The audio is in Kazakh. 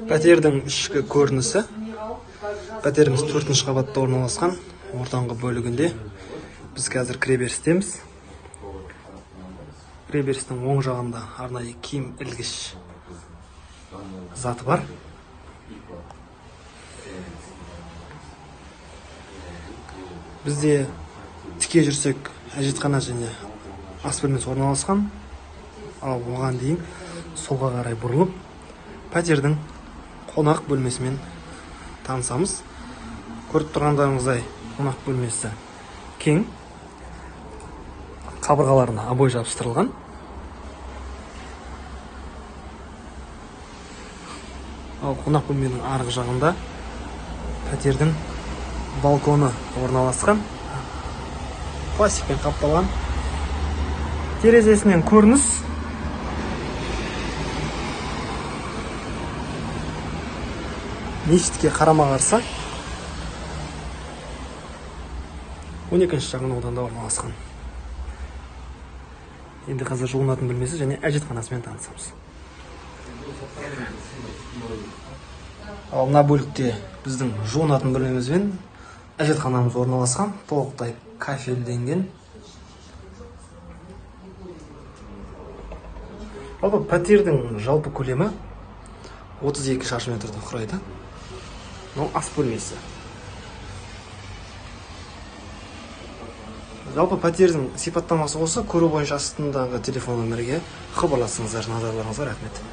Пәтердің ішкі көрінісі. Пәтеріміз 4-ші қабатта орналасқан. Ортаңғы бөлігінде біз қазір кіреберістеміз. Кіреберістің оң жағында арнайы киім ілгіш заты бар. Бізде тіке жүрсек әжетхана және ас бөлмесі орналасқан. Ал оған дейін солға қарай бұрылып, пәтердің қонақ бөлмесімен танысамыз. Көріп тұрғандарыңыздай, қонақ бөлмесі кең, қабырғаларына обой жабыстырылған. Ал қонақ бөлменің арғы жағында пәтердің балконы орналасқан. Пластикпен қапталған. Терезесінен көрініс. Мешітке қарама-қарсы 12-ші шағын ауданда орналасқан. Енді қазір жуынатын бөлмесі және әжетханасымен танысамыз. Ал мына бөлікте біздің жуынатын бөлмеміз бен әжетханамыз орналасқан. Толықтай кафельденген. Ал пәтердің жалпы көлемі 32 шаршы метрді құрайды. Бұл ас бөлмесі. Жалпы пәтердің сипаттамасы болса, көру бойынша астындағы телефон нөмірге хабарласыңыздар. Назарларыңызға рахмет.